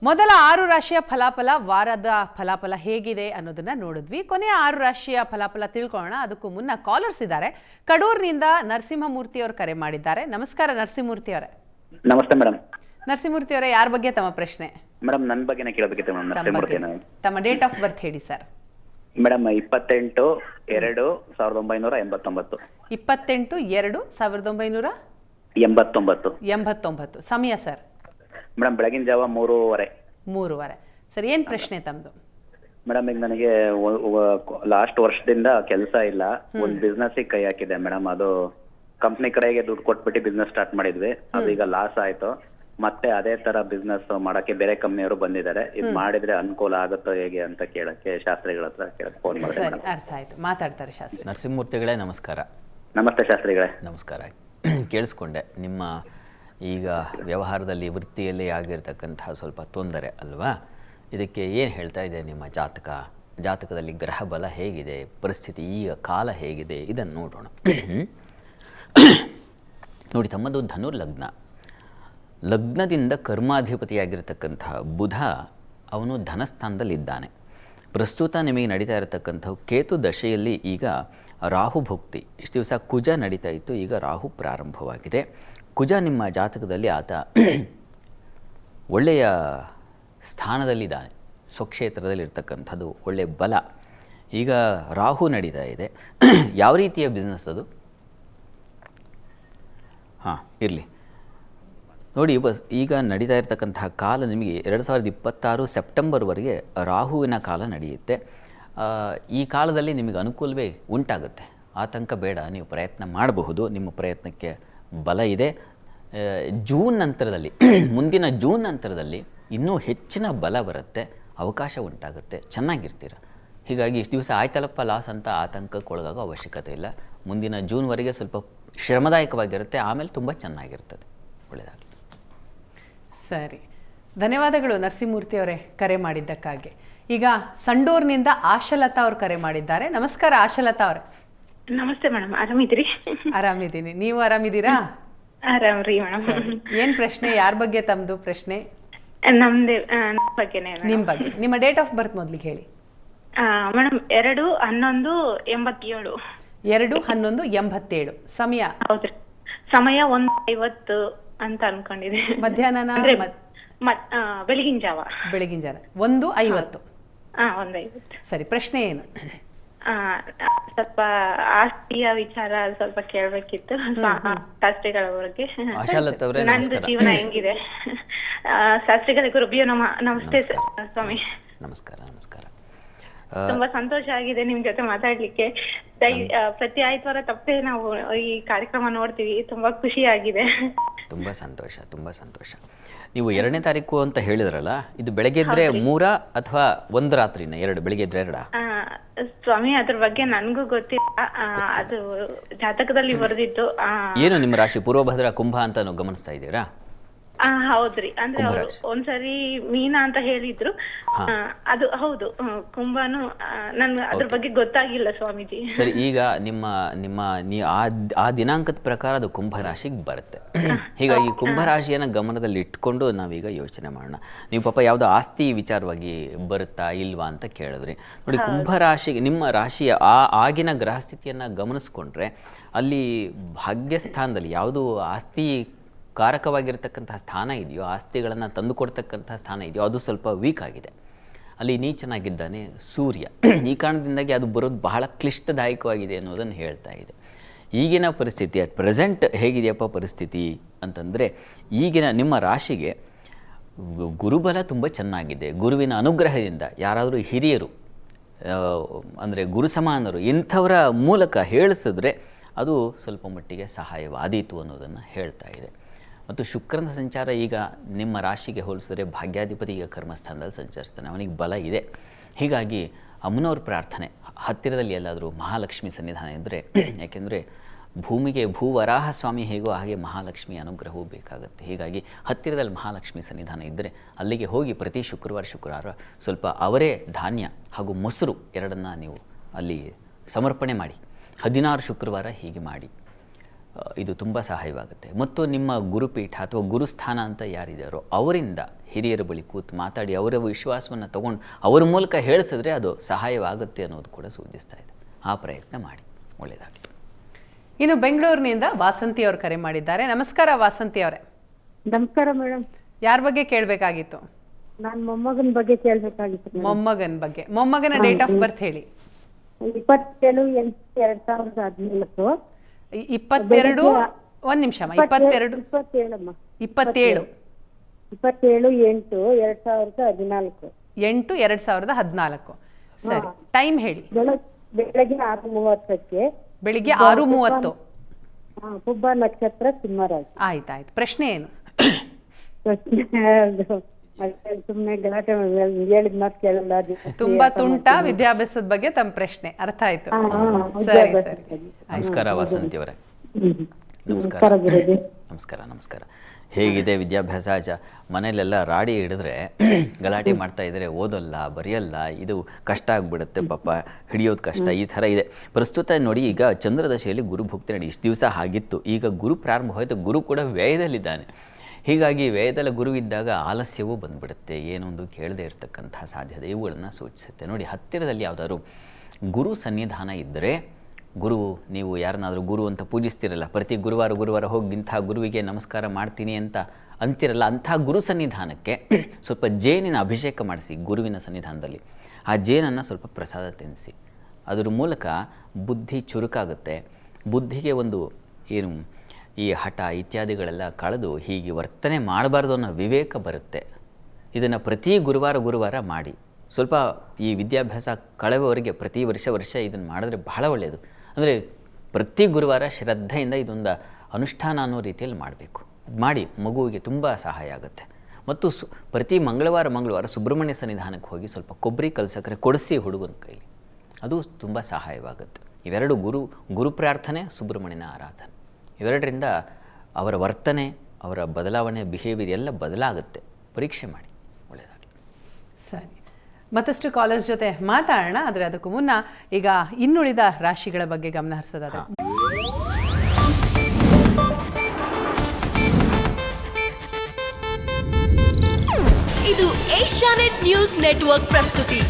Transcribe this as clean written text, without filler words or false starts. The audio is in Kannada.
ಮೊದಲ 6 ರಾಶಿಯ ಫಲಾಫಲ ವಾರದ ಫಲಾಫಲ ಹೇಗಿದೆ ಅನ್ನೋದನ್ನ ನೋಡಿದ್ವಿ. ಕೊನೆಯ 6 ರಾಶಿಯ ಫಲಾಫಲ ತಿಳ್ಕೊಳ್ಳೋಣ. ಅದಕ್ಕೂ ಮುನ್ನ ಕಾಲರ್ಸ್ ಇದ್ದಾರೆ. ಕಡೂರಿನಿಂದ ನರಸಿಂಹಮೂರ್ತಿ ಅವರು ಕರೆ ಮಾಡಿದ್ದಾರೆ. ನಮಸ್ಕಾರ ನರಸಿಂಹಮೂರ್ತಿ ಅವರೇ. ನಮಸ್ತೆ ಮೇಡಮ್. ನರಸಿಂಹಮೂರ್ತಿ ಅವರೇ, ಯಾರ ಬಗ್ಗೆ ತಮ್ಮ ಪ್ರಶ್ನೆ? ಮೇಡಮ್ ನನ್ನ ಬಗ್ಗೆನೇ ಕೇಳಬೇಕಿತ್ತು ಮೇಡಮ್. ನರಸಿಂಹಮೂರ್ತಿ. ತಮ್ಮ ಡೇಟ್ ಆಫ್ ಬರ್ತ್ ಹೇಳಿ ಸರ್. ಮೇಡಮ್ 28/2/1989. 28/2/1989. ಸಮಯ ಸರ್? ಮೇಡಮ್ ಬೆಳಗಿನ ಜಾವ 3:30. ಸರ್, ಏನ್ ಪ್ರಶ್ನೆ ತಮ್ದು? ಮೇಡಮ್ ಈಗ ನನಗೆ ಲಾಸ್ಟ್ ವರ್ಷದಿಂದ ಕೆಲಸ ಇಲ್ಲ. ಒಂದು ಬಿಸ್ನೆಸ್ ಕೈ ಹಾಕಿದೆ ಮೇಡಮ್. ಅದು ಕಂಪ್ನಿ ಕಡೆಗೆ ದುಡ್ಡು ಕೊಟ್ಬಿಟ್ಟು ಬಿಸ್ನೆಸ್ ಸ್ಟಾರ್ಟ್ ಮಾಡಿದ್ವಿ. ಅದು ಈಗ ಲಾಸ್ ಆಯ್ತು. ಮತ್ತೆ ಅದೇ ತರ ಬಿಸ್ನೆಸ್ ಮಾಡಕ್ಕೆ ಬೇರೆ ಕಂಪ್ನಿಯವರು ಬಂದಿದ್ದಾರೆ. ಇದು ಮಾಡಿದ್ರೆ ಅನುಕೂಲ ಆಗುತ್ತೋ ಹೇಗೆ ಅಂತ ಕೇಳಕ್ಕೆ ಶಾಸ್ತ್ರಿಗಳ ಹತ್ರ ಕೇಳಕ್ಕೆ ಫೋನ್ ಮಾಡಿದೆ ಮೇಡಮ್. ಅರ್ಥ ಆಯ್ತು, ಮಾತಾಡ್ತಾರೆ ಶಾಸ್ತ್ರಿ. ನರಸಿಂಹಮೂರ್ತಿಗಳೇ ನಮಸ್ಕಾರ. ನಮಸ್ತೆ ಶಾಸ್ತ್ರಿಗಳೇ. ನಮಸ್ಕಾರ. ಕೇಳಿಸ್ಕೊಂಡೆ ನಿಮ್ಮ ಈಗ ವ್ಯವಹಾರದಲ್ಲಿ ವೃತ್ತಿಯಲ್ಲಿ ಆಗಿರ್ತಕ್ಕಂತಹ ಸ್ವಲ್ಪ ತೊಂದರೆ ಅಲ್ವಾ? ಇದಕ್ಕೆ ಏನು ಹೇಳ್ತಾ ಇದೆ ನಿಮ್ಮ ಜಾತಕದಲ್ಲಿ ಗ್ರಹ ಬಲ ಹೇಗಿದೆ, ಪರಿಸ್ಥಿತಿ ಈಗ ಕಾಲ ಹೇಗಿದೆ, ಇದನ್ನು ನೋಡೋಣ. ನೋಡಿ, ತಮ್ಮದು ಧನು ಲಗ್ನದಿಂದ ಕರ್ಮಾಧಿಪತಿಯಾಗಿರ್ತಕ್ಕಂತಹ ಬುಧ ಅವನು ಧನಸ್ಥಾನದಲ್ಲಿದ್ದಾನೆ. ಪ್ರಸ್ತುತ ನಿಮಗೆ ನಡೀತಾ ಇರತಕ್ಕಂಥವು ಕೇತು ದಶೆಯಲ್ಲಿ ಈಗ ರಾಹು ಭುಕ್ತಿ. ಇಷ್ಟು ದಿವಸ ಕುಜ ನಡೀತಾ ಇತ್ತು, ಈಗ ರಾಹು ಪ್ರಾರಂಭವಾಗಿದೆ. ಕುಜ ನಿಮ್ಮ ಜಾತಕದಲ್ಲಿ ಆತ ಒಳ್ಳೆಯ ಸ್ಥಾನದಲ್ಲಿದ್ದಾನೆ, ಸ್ವಕ್ಷೇತ್ರದಲ್ಲಿರ್ತಕ್ಕಂಥದ್ದು ಒಳ್ಳೆಯ ಬಲ. ಈಗ ರಾಹು ನಡೀತಾ ಇದೆ. ಯಾವ ರೀತಿಯ ಬಿಸ್ನೆಸ್ ಅದು? ಇರಲಿ ನೋಡಿ, ಈಗ ನಡೀತಾ ಇರತಕ್ಕಂತಹ ಕಾಲ ನಿಮಗೆ 2026 ಸೆಪ್ಟೆಂಬರ್ವರೆಗೆ ರಾಹುವಿನ ಕಾಲ ನಡೆಯುತ್ತೆ. ಈ ಕಾಲದಲ್ಲಿ ನಿಮಗೆ ಅನುಕೂಲವೇ ಉಂಟಾಗುತ್ತೆ, ಆತಂಕ ಬೇಡ. ನೀವು ಪ್ರಯತ್ನ ಮಾಡಬಹುದು, ನಿಮ್ಮ ಪ್ರಯತ್ನಕ್ಕೆ ಬಲ ಇದೆ. ಜೂನ್ ನಂತರದಲ್ಲಿ, ಮುಂದಿನ ಜೂನ್ ನಂತರದಲ್ಲಿ ಇನ್ನೂ ಹೆಚ್ಚಿನ ಬಲ ಬರುತ್ತೆ, ಅವಕಾಶ ಉಂಟಾಗುತ್ತೆ, ಚೆನ್ನಾಗಿರ್ತೀರ. ಹೀಗಾಗಿ ಇಷ್ಟು ದಿವಸ ಆಯ್ತಲ್ಲಪ್ಪ ಲಾಸ್ ಅಂತ ಆತಂಕಕ್ಕೊಳಗಾಗೋ ಅವಶ್ಯಕತೆ ಇಲ್ಲ. ಮುಂದಿನ ಜೂನ್ವರೆಗೆ ಸ್ವಲ್ಪ ಶ್ರಮದಾಯಕವಾಗಿರುತ್ತೆ, ಆಮೇಲೆ ತುಂಬ ಚೆನ್ನಾಗಿರ್ತದೆ. ಒಳ್ಳೆಯದಾಗಲಿ. ಸರಿ, ಧನ್ಯವಾದಗಳು ನರಸಿಂಹಮೂರ್ತಿ ಅವರೇ ಕರೆ ಮಾಡಿದ್ದಕ್ಕಾಗಿ. ಈಗ ಸಂಡೂರ್ನಿಂದ ಆಶಲತಾ ಅವರು ಕರೆ ಮಾಡಿದ್ದಾರೆ. ನಮಸ್ಕಾರ ಆಶಲತಾ ಅವರೇ. ನಮಸ್ತೆ ಮೇಡಮ್, ಆರಾಮಿದ್ದೀರಿ? ಆರಾಮಿದ್ದೀನಿ, ನೀವು ಆರಾಮಿದ್ದೀರಾ? ಆರಾಮ್ರಿ ಮೇಡಮ್. ಏನ್ ಪ್ರಶ್ನೆ? ಯಾರ ಬಗ್ಗೆ ತಮ್ದು ಪ್ರಶ್ನೆ? ನಮ್ದೇ ಬಗ್ಗೆನೇ. ನಿಮ್ ಬಗ್ಗೆ. ನಿಮ್ಮ ಡೇಟ್ ಆಫ್ ಬರ್ತ್ ಮೊದ್ಲಿಗೆ ಹೇಳಿ ಮೇಡಮ್. 2/11/87. 2/11/87. ಸಮಯ? ಹೌದ್ರಿ, ಸಮಯ 1:50 ಅಂತ ಅನ್ಕೊಂಡಿದೆ. ಮಧ್ಯಾಹ್ನ? ಬೆಳಗಿನ ಜಾವ. 1:50. 1:50. ಸರಿ, ಪ್ರಶ್ನೆ ಏನು? ಸ್ವಲ್ಪ ಆಸ್ತಿಯ ವಿಚಾರ ಸ್ವಲ್ಪ ಕೇಳ್ಬೇಕಿತ್ತು ಶಾಸ್ತ್ರಿಗಳ ಬಗ್ಗೆ. ನಂದು ಜೀವನ ಹೆಂಗಿದೆ? ಶಾಸ್ತ್ರಿಗಳ ಗುರುಭ್ಯೋ ನಮಸ್ತೆ ಸ್ವಾಮಿ. ನಮಸ್ಕಾರ. ನಮಸ್ಕಾರ. ತುಂಬಾ ಸಂತೋಷ ಆಗಿದೆ ನಿಮ್ ಜೊತೆ ಮಾತಾಡ್ಲಿಕ್ಕೆ. ಪ್ರತಿ ಆಯ್ತವಾರ ತಪ್ಪೇ ನಾವು ಈ ಕಾರ್ಯಕ್ರಮ ನೋಡ್ತೀವಿ. ತುಂಬಾ ಖುಷಿ ಆಗಿದೆ. ತುಂಬಾ ಸಂತೋಷ, ತುಂಬಾ ಸಂತೋಷ. ನೀವು 2ನೇ ತಾರೀಕು ಅಂತ ಹೇಳಿದ್ರಲ್ಲ, ಇದು ಬೆಳಗ್ಗೆ ಇದ್ರೆ 3 ಅಥವಾ 1 ರಾತ್ರಿನ? 2 ಬೆಳಿಗ್ಗೆ ಇದ್ರೆ 2? ಸ್ವಾಮಿ, ಅದ್ರ ಬಗ್ಗೆ ನನ್ಗೂ ಗೊತ್ತಿಲ್ಲ. ಅದು ಜಾತಕದಲ್ಲಿ ಬರೆದಿತ್ತು. ಏನು ನಿಮ್ಮ ರಾಶಿ? ಪೂರ್ವಭದ್ರ ಕುಂಭ ಅಂತ ಗಮನಿಸ್ತಾ ಇದ್ದೀರಾ? ಹೌದ್ರಿ. ಅಂದ್ರೆ ಅವ್ರು ಒಂದ್ಸರಿ ಮೀನ ಅಂತ ಹೇಳಿದ್ರು. ಅದು ಹೌದು, ಕುಂಭನು. ನನ್ಗೆ ಅದ್ರ ಬಗ್ಗೆ ಗೊತ್ತಾಗಿಲ್ಲ ಸ್ವಾಮೀಜಿ. ಸರಿ, ಈಗ ಆ ದಿನಾಂಕದ ಪ್ರಕಾರ ಅದು ಕುಂಭ ರಾಶಿಗೆ ಬರುತ್ತೆ. ಹೀಗಾಗಿ ಕುಂಭ ರಾಶಿಯನ್ನ ಗಮನದಲ್ಲಿ ಇಟ್ಕೊಂಡು ನಾವೀಗ ಯೋಚನೆ ಮಾಡೋಣ. ನೀವು ಪಾಪ ಯಾವುದೋ ಆಸ್ತಿ ವಿಚಾರವಾಗಿ ಬರುತ್ತಾ ಇಲ್ವಾ ಅಂತ ಕೇಳಿದ್ರಿ. ನೋಡಿ, ಕುಂಭ ರಾಶಿಗೆ ನಿಮ್ಮ ರಾಶಿಯ ಆಗಿನ ಗ್ರಹ ಸ್ಥಿತಿಯನ್ನ ಗಮನಿಸ್ಕೊಂಡ್ರೆ ಅಲ್ಲಿ ಭಾಗ್ಯಸ್ಥಾನದಲ್ಲಿ ಯಾವುದು ಆಸ್ತಿ ಕಾರಕವಾಗಿರ್ತಕ್ಕಂತಹ ಸ್ಥಾನ ಇದೆಯೋ, ಆಸ್ತಿಗಳನ್ನು ತಂದುಕೊಡ್ತಕ್ಕಂತಹ ಸ್ಥಾನ ಇದೆಯೋ, ಅದು ಸ್ವಲ್ಪ ವೀಕ್ ಆಗಿದೆ. ಅಲ್ಲಿ ನೀಚನಾಗಿದ್ದಾನೆ ಸೂರ್ಯ. ಈ ಕಾರಣದಿಂದಾಗಿ ಅದು ಬರೋದು ಬಹಳ ಕ್ಲಿಷ್ಟದಾಯಕವಾಗಿದೆ ಅನ್ನೋದನ್ನು ಹೇಳ್ತಾ ಇದೆ. ಈಗಿನ ಪರಿಸ್ಥಿತಿ ಅಟ್ ಪ್ರೆಸೆಂಟ್ ಹೇಗಿದೆಯಪ್ಪ ಪರಿಸ್ಥಿತಿ ಅಂತಂದರೆ, ಈಗಿನ ನಿಮ್ಮ ರಾಶಿಗೆ ಗುರುಬಲ ತುಂಬ ಚೆನ್ನಾಗಿದೆ. ಗುರುವಿನ ಅನುಗ್ರಹದಿಂದ ಯಾರಾದರೂ ಹಿರಿಯರು ಅಂದರೆ ಗುರು ಸಮಾನರು ಇಂಥವರ ಮೂಲಕ ಹೇಳಿಸಿದ್ರೆ ಅದು ಸ್ವಲ್ಪ ಮಟ್ಟಿಗೆ ಸಹಾಯವಾದೀತು ಅನ್ನೋದನ್ನು ಹೇಳ್ತಾ ಇದೆ. ಮತ್ತು ಶುಕ್ರನ ಸಂಚಾರ ಈಗ ನಿಮ್ಮ ರಾಶಿಗೆ ಹೋಲಿಸಿದ್ರೆ ಭಾಗ್ಯಾಧಿಪತಿ ಈಗ ಕರ್ಮಸ್ಥಾನದಲ್ಲಿ ಸಂಚರಿಸ್ತಾನೆ, ಅವನಿಗೆ ಬಲ ಇದೆ. ಹೀಗಾಗಿ ಅಮ್ಮನವ್ರ ಪ್ರಾರ್ಥನೆ, ಹತ್ತಿರದಲ್ಲಿ ಎಲ್ಲಾದರೂ ಮಹಾಲಕ್ಷ್ಮಿ ಸನ್ನಿಧಾನ ಇದ್ದರೆ, ಯಾಕೆಂದರೆ ಭೂಮಿಗೆ ಭೂವರಾಹ ಸ್ವಾಮಿ ಹೇಗೋ ಹಾಗೆ ಮಹಾಲಕ್ಷ್ಮಿ ಅನುಗ್ರಹವೂ ಬೇಕಾಗುತ್ತೆ. ಹೀಗಾಗಿ ಹತ್ತಿರದಲ್ಲಿ ಮಹಾಲಕ್ಷ್ಮಿ ಸನ್ನಿಧಾನ ಇದ್ದರೆ ಅಲ್ಲಿಗೆ ಹೋಗಿ ಪ್ರತಿ ಶುಕ್ರವಾರ ಸ್ವಲ್ಪ ಅವರೇ ಧಾನ್ಯ ಹಾಗೂ ಮೊಸರು ಎರಡನ್ನು ನೀವು ಅಲ್ಲಿ ಸಮರ್ಪಣೆ ಮಾಡಿ. 16 ಶುಕ್ರವಾರ ಹೀಗೆ ಮಾಡಿ. ಇದು ತುಂಬ ಸಹಾಯವಾಗುತ್ತೆ. ಮತ್ತು ನಿಮ್ಮ ಗುರುಪೀಠ ಅಥವಾ ಗುರುಸ್ಥಾನ ಅಂತ ಯಾರಿದ್ದಾರೋ ಅವರಿಂದ ಹಿರಿಯರ ಬಳಿ ಕೂತು ಮಾತಾಡಿ ಅವರ ವಿಶ್ವಾಸವನ್ನು ತಗೊಂಡು ಅವರ ಮೂಲಕ ಹೇಳಿಸಿದ್ರೆ ಅದು ಸಹಾಯವಾಗುತ್ತೆ ಅನ್ನೋದು ಕೂಡ ಸೂಚಿಸ್ತಾ ಇದೆ. ಆ ಪ್ರಯತ್ನ ಮಾಡಿ, ಒಳ್ಳೆಯದಾಗಲಿ. ಇನ್ನು ಬೆಂಗಳೂರಿನಿಂದ ವಾಸಂತಿ ಅವರು ಕರೆ ಮಾಡಿದ್ದಾರೆ. ನಮಸ್ಕಾರ ವಾಸಂತಿ ಅವರೇ. ನಮಸ್ಕಾರ ಮೇಡಮ್. ಯಾರ ಬಗ್ಗೆ ಕೇಳಬೇಕಾಗಿತ್ತು? ನಾನ್ ಮೊಮ್ಮಗನ ಬಗ್ಗೆ ಕೇಳ್ಬೇಕಾಗಿತ್ತು madam. ಮೊಮ್ಮಗನ ಬಗ್ಗೆ. ಮೊಮ್ಮಗನ ಡೇಟ್ ಆಫ್ ಬರ್ತ್ ಹೇಳಿ. 27/8/2014. 22 ಒಂದ್ ನಿಮಿಷ ಅಮ್ಮ. 22 27 27 27/8/2014. 8/2014. ಸರಿ, ಟೈಮ್ ಹೇಳಿ. ಬೆಳಗ್ಗೆ 6:30ಕ್ಕೆ. ಬೆಳಿಗ್ಗೆ 6:30. ಪುಬ್ಬ ನಕ್ಷತ್ರ ಸಿಂಹರಾಶಿ. ಆಯ್ತಾಯ್ತು. ಪ್ರಶ್ನೆ ಏನು? ಸುಮ್ನೆ ಗಲಾಟೆ ಹೇಳಿದ ಮಾತು ಕೇಳಲ್ಲ. ತುಂಬಾ ತುಂಟ ವಿದ್ಯಾಭ್ಯಾಸದ ಬಗ್ಗೆ ತಮ್ಮ ಪ್ರಶ್ನೆ ಅರ್ಥ ಆಯ್ತು. ಸರಿ ಸರಿ. ನಮಸ್ಕಾರ ವಾಸಂತಿ ಅವರೇ. ನಮಸ್ಕಾರ ಗುರುಜಿ. ನಮಸ್ಕಾರ ನಮಸ್ಕಾರ. ಹೇಗಿದೆ ವಿದ್ಯಾಭ್ಯಾಸ? ಮನೇಲೆಲ್ಲ ರಾಡಿ ಹಿಡಿದ್ರೆ ಗಲಾಟೆ ಮಾಡ್ತಾ ಇದ್ದಾರೆ, ಓದಲ್ಲ ಬರೆಯಲ್ಲ, ಇದು ಕಷ್ಟ ಆಗಿಬಿಡುತ್ತೆ, ಪಾಪ ಹಿಡಿಯೋದು ಕಷ್ಟ, ಈ ಥರ ಇದೆ ಪ್ರಸ್ತುತ. ನೋಡಿ, ಈಗ ಚಂದ್ರದಶೆಯಲ್ಲಿ ಗುರು ಭುಕ್ತಿ ನಡಿ ಇಷ್ಟು ದಿವಸ ಆಗಿತ್ತು, ಈಗ ಗುರು ಪ್ರಾರಂಭ ಹೋಯಿತು, ಗುರು ಕೂಡ ವ್ಯಯದಲ್ಲಿದ್ದಾನೆ. ಹೀಗಾಗಿ ವ್ಯಯದಲ್ಲಿ ಗುರು ಇದ್ದಾಗ ಆಲಸ್ಯವೂ ಬಂದುಬಿಡುತ್ತೆ, ಏನೊಂದು ಕೇಳದೇ ಇರತಕ್ಕಂಥ ಸಾಧ್ಯತೆ ಇವುಗಳನ್ನು ಸೂಚಿಸುತ್ತೆ. ನೋಡಿ, ಹತ್ತಿರದಲ್ಲಿ ಯಾವುದಾದ್ರು ಗುರು ಸನ್ನಿಧಾನ ಇದ್ದರೆ, ಗುರು ನೀವು ಯಾರನ್ನಾದರೂ ಗುರು ಅಂತ ಪೂಜಿಸ್ತಿರಲ್ಲ, ಪ್ರತಿ ಗುರುವಾರ ಹೋಗಿ ಇಂಥ ಗುರುವಿಗೆ ನಮಸ್ಕಾರ ಮಾಡ್ತೀನಿ ಅಂತ ಅಂತಿರಲ್ಲ, ಅಂಥ ಗುರು ಸನ್ನಿಧಾನಕ್ಕೆ ಸ್ವಲ್ಪ ಜೇನಿನ ಅಭಿಷೇಕ ಮಾಡಿಸಿ ಗುರುವಿನ ಸನ್ನಿಧಾನದಲ್ಲಿ. ಆ ಜೇನನ್ನು ಸ್ವಲ್ಪ ಪ್ರಸಾದ ತಿನ್ನಿಸಿ, ಅದರ ಮೂಲಕ ಬುದ್ಧಿ ಚುರುಕಾಗುತ್ತೆ. ಬುದ್ಧಿಗೆ ಒಂದು ಏನು ಈ ಹಠ ಇತ್ಯಾದಿಗಳೆಲ್ಲ ಕಳೆದು ಹೀಗೆ ವರ್ತನೆ ಮಾಡಬಾರ್ದು ಅನ್ನೋ ವಿವೇಕ ಬರುತ್ತೆ. ಇದನ್ನು ಪ್ರತಿ ಗುರುವಾರ ಮಾಡಿ ಸ್ವಲ್ಪ ಈ ವಿದ್ಯಾಭ್ಯಾಸ ಕಳೆವವರೆಗೆ ಪ್ರತಿ ವರ್ಷ ಇದನ್ನು ಮಾಡಿದ್ರೆ ಬಹಳ ಒಳ್ಳೆಯದು. ಅಂದರೆ ಪ್ರತಿ ಗುರುವಾರ ಶ್ರದ್ಧೆಯಿಂದ ಇದೊಂದು ಅನುಷ್ಠಾನ ಅನ್ನೋ ರೀತಿಯಲ್ಲಿ ಮಾಡಬೇಕು. ಅದು ಮಾಡಿ ಮಗುವಿಗೆ ತುಂಬ ಸಹಾಯ ಆಗುತ್ತೆ. ಮತ್ತು ಪ್ರತಿ ಮಂಗಳವಾರ ಸುಬ್ರಹ್ಮಣ್ಯ ಸನ್ನಿಧಾನಕ್ಕೆ ಹೋಗಿ ಸ್ವಲ್ಪ ಕೊಬ್ಬರಿ ಕಲಸಕ್ಕರೆ ಕೊಡಿಸಿ ಹುಡುಗನ ಕೈಲಿ, ಅದು ತುಂಬ ಸಹಾಯವಾಗುತ್ತೆ. ಇವೆರಡು ಗುರು ಪ್ರಾರ್ಥನೆ, ಸುಬ್ರಹ್ಮಣ್ಯನ ಆರಾಧನೆ, ಇವೆರಡರಿಂದ ಅವರ ವರ್ತನೆ, ಅವರ ಬದಲಾವಣೆ, ಬಿಹೇವಿಯರ್ ಎಲ್ಲ ಬದಲಾಗುತ್ತೆ. ಪರೀಕ್ಷೆ ಮಾಡಿ, ಒಳ್ಳೆಯದಾಗಲಿ. ಸರಿ, ಮತ್ತಷ್ಟು ಕಾಲೇಜ್ ಜೊತೆ ಮಾತಾಡೋಣ. ಆದರೆ ಅದಕ್ಕೂ ಮುನ್ನ ಈಗ ಇನ್ನುಳಿದ ರಾಶಿಗಳ ಬಗ್ಗೆ ಗಮನ ಹರಿಸೋದಾದ್ರೆ, ಇದು ಏಷ್ಯಾನೆಟ್ ನ್ಯೂಸ್ ನೆಟ್ವರ್ಕ್ ಪ್ರಸ್ತುತಿ.